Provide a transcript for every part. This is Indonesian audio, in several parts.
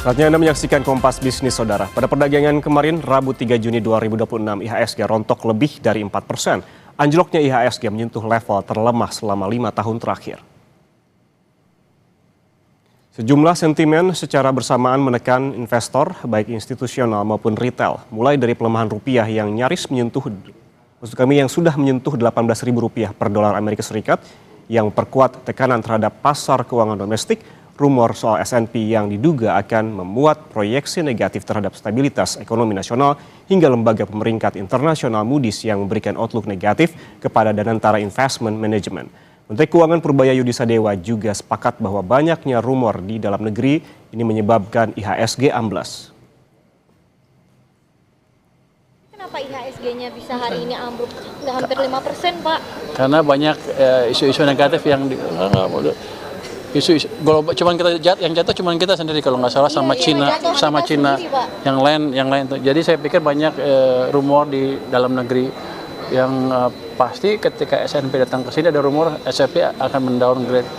Saatnya Anda menyaksikan Kompas Bisnis, Saudara. Pada perdagangan kemarin, Rabu 3 Juni 2026, IHSG rontok lebih dari 4%. Anjloknya IHSG menyentuh level terlemah selama 5 tahun terakhir. Sejumlah sentimen secara bersamaan menekan investor, baik institusional maupun retail, mulai dari pelemahan rupiah yang nyaris menyentuh, yang sudah menyentuh Rp18.000 per dolar Amerika Serikat, yang memperkuat tekanan terhadap pasar keuangan domestik. Rumor soal S&P yang diduga akan memuat proyeksi negatif terhadap stabilitas ekonomi nasional, hingga lembaga pemeringkat internasional Moody's yang memberikan outlook negatif kepada Danantara Investment Management. Menteri Keuangan Purbaya Yudisadewa juga sepakat bahwa banyaknya rumor di dalam negeri ini menyebabkan IHSG amblas. Kenapa IHSG-nya bisa hari ini ambruk hampir 5%, Pak? Karena banyak isu-isu negatif yang isu global, yang jatuh cuman kita sendiri kalau nggak salah, sama Cina sendiri, yang lain tuh. Jadi saya pikir banyak rumor di dalam negeri yang pasti ketika S&P datang ke sini ada rumor S&P akan mendowngrade.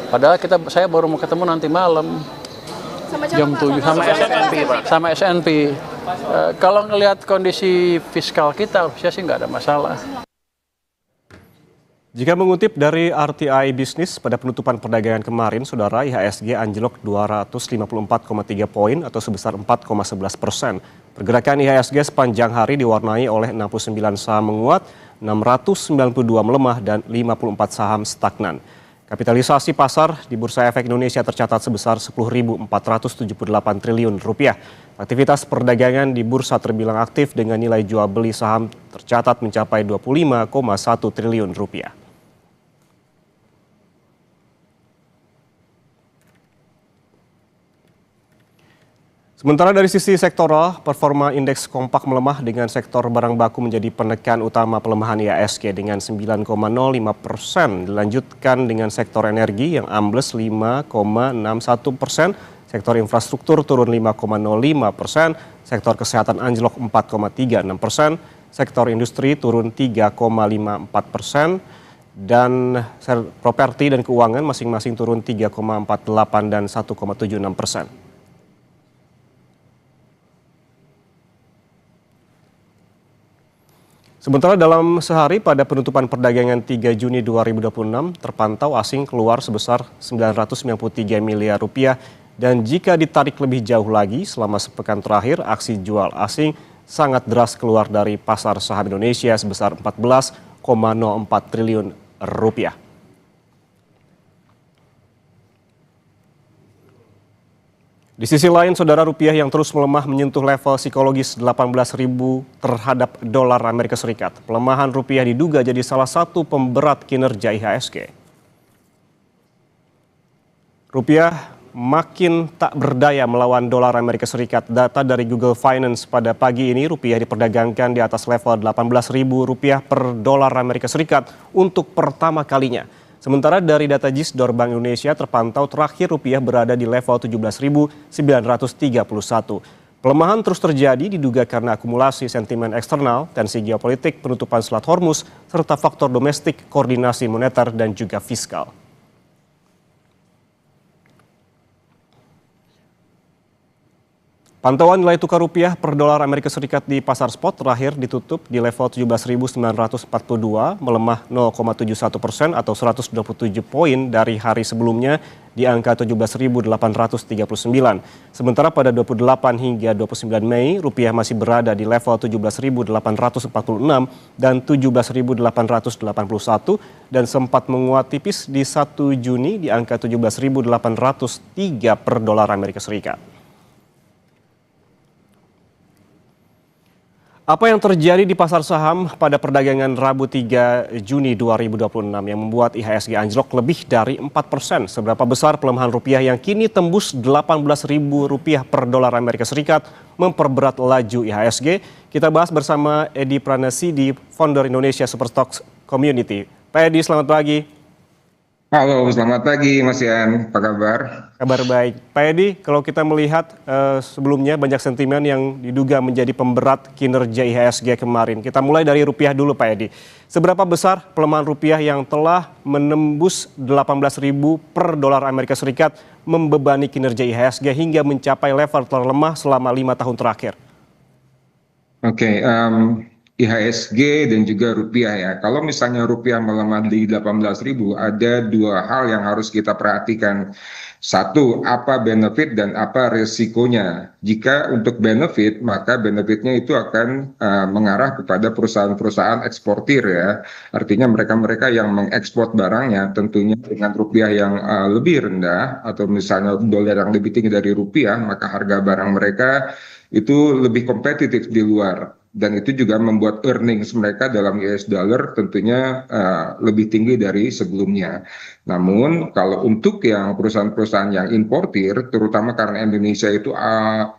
Padahal saya baru mau ketemu nanti malam jam 7 sama S&P. Kalau ngelihat kondisi fiskal kita harusnya sih nggak ada masalah. Jika mengutip dari RTI Bisnis, pada penutupan perdagangan kemarin, Saudara, IHSG anjlok 254,3 poin atau sebesar 4,11%. Pergerakan IHSG sepanjang hari diwarnai oleh 69 saham menguat, 692 melemah, dan 54 saham stagnan. Kapitalisasi pasar di Bursa Efek Indonesia tercatat sebesar Rp10.478 triliun. Aktivitas perdagangan di bursa terbilang aktif dengan nilai jual beli saham tercatat mencapai Rp25,1 triliun. Sementara dari sisi sektoral, performa indeks kompak melemah dengan sektor barang baku menjadi penekan utama pelemahan IHSG dengan 9,05%. Dilanjutkan dengan sektor energi yang ambles 5,61%, sektor infrastruktur turun 5,05%, sektor kesehatan anjlok 4,36%, sektor industri turun 3,54%, dan properti dan keuangan masing-masing turun 3,48% dan 1,76%. Sementara dalam sehari pada penutupan perdagangan 3 Juni 2026 terpantau asing keluar sebesar Rp993 miliar, dan jika ditarik lebih jauh lagi selama sepekan terakhir aksi jual asing sangat deras keluar dari pasar saham Indonesia sebesar Rp14,04 triliun. Di sisi lain, Saudara, rupiah yang terus melemah menyentuh level psikologis 18.000 terhadap dolar Amerika Serikat. Pelemahan rupiah diduga jadi salah satu pemberat kinerja IHSG. Rupiah makin tak berdaya melawan dolar Amerika Serikat. Data dari Google Finance pada pagi ini, rupiah diperdagangkan di atas level Rp18.000 per dolar Amerika Serikat untuk pertama kalinya. Sementara dari data Gisdor Bank Indonesia terpantau terakhir rupiah berada di level 17.931. Pelemahan terus terjadi diduga karena akumulasi sentimen eksternal, tensi geopolitik, penutupan Selat Hormuz, serta faktor domestik, koordinasi moneter, dan juga fiskal. Pantauan nilai tukar rupiah per dolar Amerika Serikat di pasar spot terakhir ditutup di level 17.942, melemah 0,71% atau 127 poin dari hari sebelumnya di angka 17.839. Sementara pada 28 hingga 29 Mei, rupiah masih berada di level 17.846 dan 17.881 dan sempat menguat tipis di 1 Juni di angka 17.803 per dolar Amerika Serikat. Apa yang terjadi di pasar saham pada perdagangan Rabu 3 Juni 2026 yang membuat IHSG anjlok lebih dari 4%? Seberapa besar pelemahan rupiah yang kini tembus Rp18.000 per dolar Amerika Serikat memperberat laju IHSG? Kita bahas bersama Edi Pranasidi, founder Indonesia Superstocks Community. Pak Edi, selamat pagi. Halo, selamat pagi Mas Yan. Apa kabar? Kabar baik. Pak Edi, kalau kita melihat sebelumnya banyak sentimen yang diduga menjadi pemberat kinerja IHSG kemarin. Kita mulai dari rupiah dulu Pak Edi. Seberapa besar pelemahan rupiah yang telah menembus 18.000 per dolar Amerika Serikat membebani kinerja IHSG hingga mencapai level terlemah selama 5 tahun terakhir? Oke, IHSG dan juga rupiah ya. Kalau misalnya rupiah melemah di 18.000, ada dua hal yang harus kita perhatikan. Satu, apa benefit dan apa resikonya. Jika untuk benefit, maka benefitnya itu akan mengarah kepada perusahaan-perusahaan eksportir ya. Artinya mereka-mereka yang mengekspor barangnya tentunya dengan rupiah yang lebih rendah atau misalnya dolar yang lebih tinggi dari rupiah, maka harga barang mereka itu lebih kompetitif di luar. Dan itu juga membuat earnings mereka dalam US dollar tentunya lebih tinggi dari sebelumnya. Namun kalau untuk yang perusahaan-perusahaan yang importir, terutama karena Indonesia itu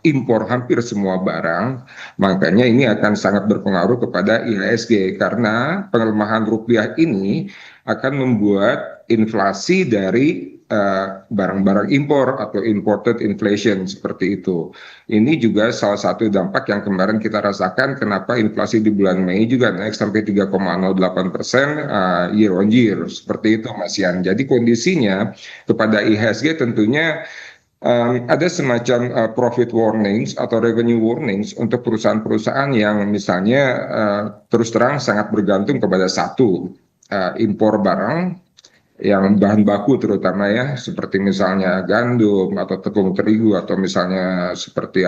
impor hampir semua barang, makanya ini akan sangat berpengaruh kepada IHSG karena pelemahan rupiah ini akan membuat inflasi dari barang-barang impor atau imported inflation seperti itu. Ini juga salah satu dampak yang kemarin kita rasakan kenapa inflasi di bulan Mei juga naik sampai 3,08% year on year. Seperti itu Mas Yan. Jadi kondisinya kepada IHSG tentunya ada semacam profit warnings atau revenue warnings untuk perusahaan-perusahaan yang misalnya terus terang sangat bergantung kepada satu impor barang yang bahan baku terutama ya seperti misalnya gandum atau tepung terigu atau misalnya seperti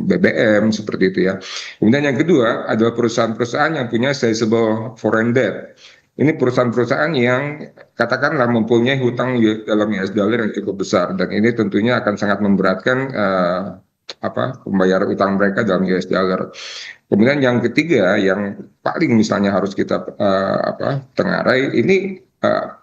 BBM seperti itu ya. Kemudian yang kedua adalah perusahaan-perusahaan yang punya sizable foreign debt. Ini perusahaan-perusahaan yang katakanlah mempunyai hutang dalam US dollar yang cukup besar dan ini tentunya akan sangat memberatkan pembayaran utang mereka dalam US dollar. Kemudian yang ketiga yang paling misalnya harus kita tengarai ini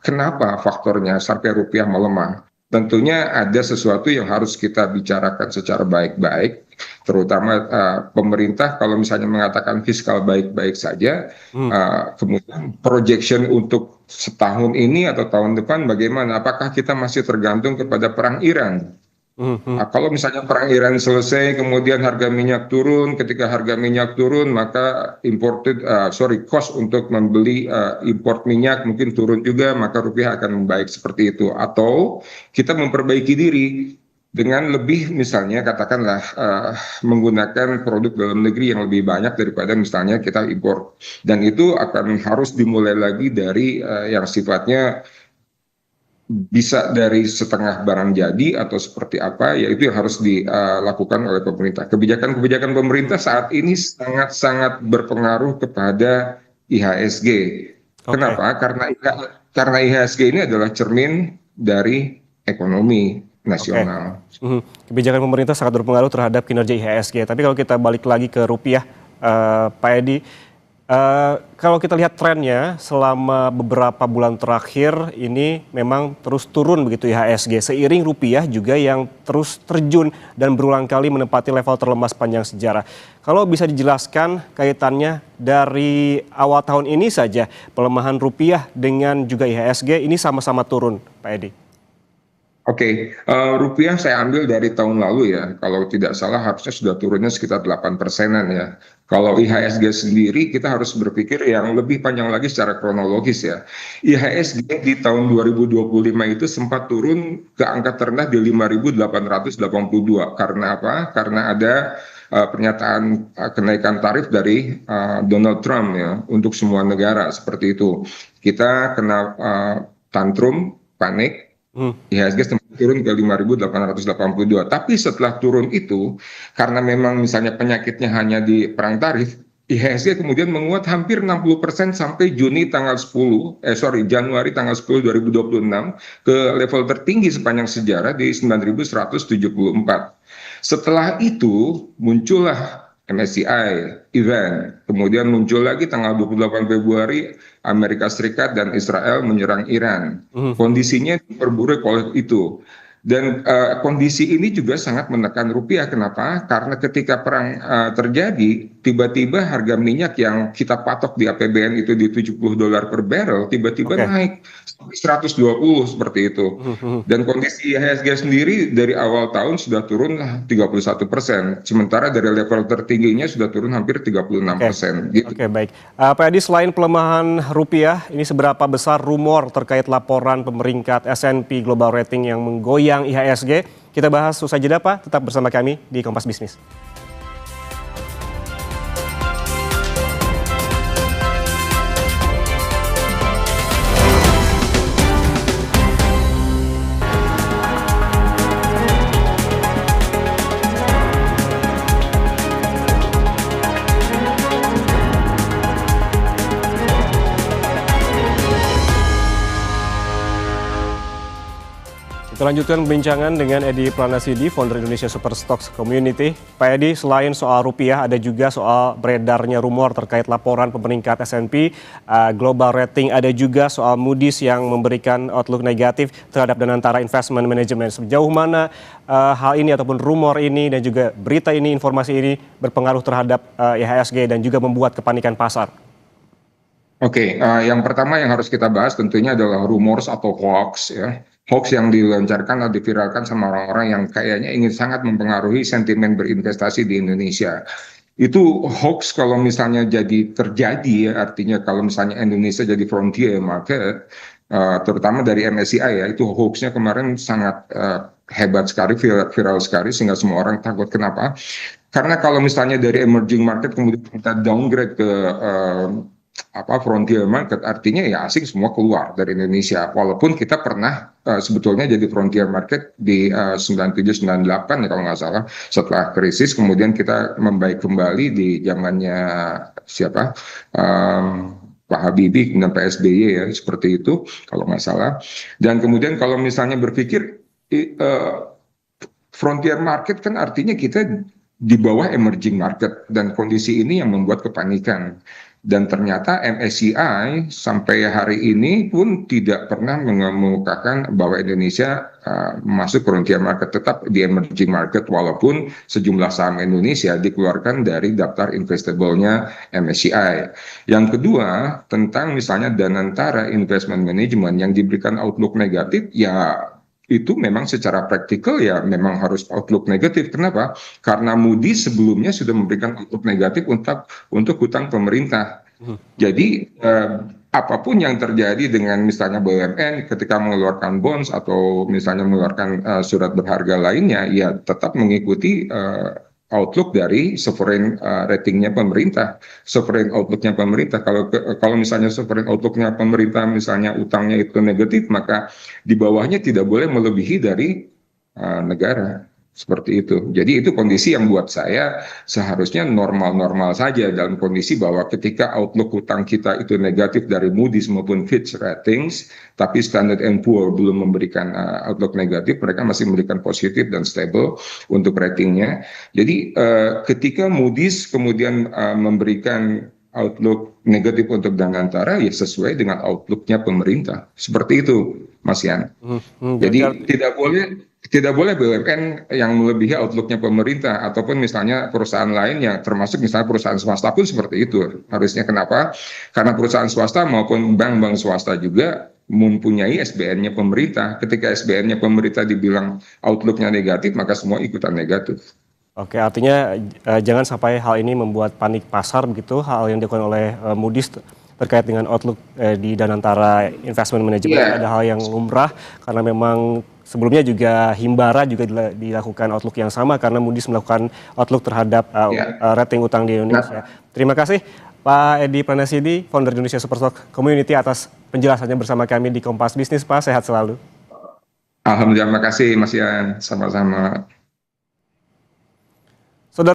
kenapa faktornya sampai rupiah melemah? Tentunya ada sesuatu yang harus kita bicarakan secara baik-baik, terutama pemerintah kalau misalnya mengatakan fiskal baik-baik saja, kemudian projection untuk setahun ini atau tahun depan bagaimana? Apakah kita masih tergantung kepada perang Iran? Kalau misalnya perang Iran selesai, kemudian harga minyak turun, ketika harga minyak turun, maka cost untuk membeli import minyak mungkin turun juga, maka rupiah akan membaik seperti itu. Atau kita memperbaiki diri dengan lebih misalnya katakanlah menggunakan produk dalam negeri yang lebih banyak daripada misalnya kita impor. Dan itu akan harus dimulai lagi dari yang sifatnya bisa dari setengah barang jadi atau seperti apa, yaitu yang harus dilakukan oleh pemerintah. Kebijakan-kebijakan pemerintah saat ini sangat-sangat berpengaruh kepada IHSG. Kenapa? Karena IHSG ini adalah cermin dari ekonomi nasional. Kebijakan pemerintah sangat berpengaruh terhadap kinerja IHSG. Tapi kalau kita balik lagi ke rupiah, Pak Edi, kalau kita lihat trennya selama beberapa bulan terakhir ini memang terus turun begitu IHSG. Seiring rupiah juga yang terus terjun dan berulang kali menempati level terlemah sepanjang sejarah. Kalau bisa dijelaskan kaitannya dari awal tahun ini saja pelemahan rupiah dengan juga IHSG ini sama-sama turun, Pak Edi. Oke, rupiah saya ambil dari tahun lalu ya. Kalau tidak salah harusnya sudah turunnya sekitar 8%-an ya. Kalau IHSG sendiri kita harus berpikir yang lebih panjang lagi secara kronologis ya. IHSG di tahun 2025 itu sempat turun ke angka terendah di 5.882. Karena apa? Karena ada pernyataan kenaikan tarif dari Donald Trump ya untuk semua negara seperti itu. Kita kena tantrum, panik. IHSG sempat turun ke 5.882. Tapi setelah turun itu, karena memang misalnya penyakitnya hanya di perang tarif, IHSG kemudian menguat hampir 60% sampai Januari tanggal 10 2026 ke level tertinggi sepanjang sejarah di 9.174. Setelah itu muncullah MSCI event, kemudian muncul lagi tanggal 28 Februari Amerika Serikat dan Israel menyerang Iran. Kondisinya diperburuk oleh itu. Dan kondisi ini juga sangat menekan rupiah. Kenapa? Karena ketika perang terjadi, tiba-tiba harga minyak yang kita patok di APBN itu di $70 per barrel, tiba-tiba naik 120 seperti itu. Dan kondisi IHSG sendiri dari awal tahun sudah turun 31%, sementara dari level tertingginya sudah turun hampir 36%. Gitu. Oke, baik. Pak Edi, selain pelemahan rupiah, ini seberapa besar rumor terkait laporan pemeringkat S&P Global Rating yang menggoyang IHSG? Kita bahas usai jeda, Pak. Tetap bersama kami di Kompas Bisnis. Kita lanjutkan perbincangan dengan Edi Pranasidi, founder Indonesia Superstocks Community. Pak Edi, selain soal rupiah, ada juga soal beredarnya rumor terkait laporan pemeringkat S&P Global Rating. Ada juga soal Moody's yang memberikan outlook negatif terhadap Danantara Investment Management. Sejauh mana hal ini ataupun rumor ini dan juga berita ini, informasi ini berpengaruh terhadap IHSG dan juga membuat kepanikan pasar? Oke, yang pertama yang harus kita bahas tentunya adalah rumors atau hoax, ya. Hoax yang dilancarkan atau diviralkan sama orang-orang yang kayaknya ingin sangat mempengaruhi sentimen berinvestasi di Indonesia. Itu hoax kalau misalnya jadi terjadi, ya, artinya kalau misalnya Indonesia jadi frontier market, terutama dari MSCI, ya, itu hoaxnya kemarin sangat hebat sekali, viral sekali, sehingga semua orang takut. Kenapa? Karena kalau misalnya dari emerging market kemudian kita downgrade ke frontier market, artinya ya asing semua keluar dari Indonesia. Walaupun kita pernah sebetulnya jadi frontier market di 97-98 ya kalau nggak salah, setelah krisis kemudian kita membaik kembali di zamannya siapa, Pak Habibie dan Pak SBY, ya, seperti itu kalau nggak salah. Dan kemudian kalau misalnya berpikir frontier market kan artinya kita di bawah emerging market, dan kondisi ini yang membuat kepanikan. Dan ternyata MSCI sampai hari ini pun tidak pernah mengemukakan bahwa Indonesia masuk frontier market, tetap di emerging market, walaupun sejumlah saham Indonesia dikeluarkan dari daftar investable-nya MSCI. Yang kedua, tentang misalnya Danantara Investment Management yang diberikan outlook negatif, ya itu memang secara praktikal ya memang harus outlook negatif. Kenapa? Karena Moody's sebelumnya sudah memberikan outlook negatif untuk hutang pemerintah. Jadi apapun yang terjadi dengan misalnya BUMN ketika mengeluarkan bonds atau misalnya mengeluarkan surat berharga lainnya, ya tetap mengikuti outlook dari sovereign ratingnya pemerintah, sovereign outlooknya pemerintah. Kalau misalnya sovereign outlooknya pemerintah misalnya utangnya itu negatif, maka di bawahnya tidak boleh melebihi dari negara. Seperti itu. Jadi itu kondisi yang buat saya seharusnya normal-normal saja, dalam kondisi bahwa ketika outlook hutang kita itu negatif dari Moody's maupun Fitch Ratings, tapi Standard & Poor's belum memberikan outlook negatif, mereka masih memberikan positif dan stable untuk ratingnya. Jadi ketika Moody's kemudian memberikan outlook negatif untuk Danantara, ya sesuai dengan outlooknya pemerintah. Seperti itu, Mas Yan. Jadi tidak boleh BUMN yang melebihi outlooknya pemerintah, ataupun misalnya perusahaan lain yang termasuk misalnya perusahaan swasta pun seperti itu. Harusnya kenapa? Karena perusahaan swasta maupun bank-bank swasta juga mempunyai SBN-nya pemerintah. Ketika SBN-nya pemerintah dibilang outlooknya negatif, maka semua ikutan negatif. Oke, artinya jangan sampai hal ini membuat panik pasar begitu, hal yang dilakukan oleh Moody's terkait dengan outlook di Danantara Investment Management. Ada hal yang lumrah karena memang sebelumnya juga Himbara juga dilakukan outlook yang sama karena Moody's melakukan outlook terhadap rating utang di Indonesia. Terima kasih Pak Edi Pranasidi, founder Indonesia Superstocks Community, atas penjelasannya bersama kami di Kompas Bisnis. Pak, sehat selalu. Alhamdulillah, terima kasih Mas Yan, sama-sama.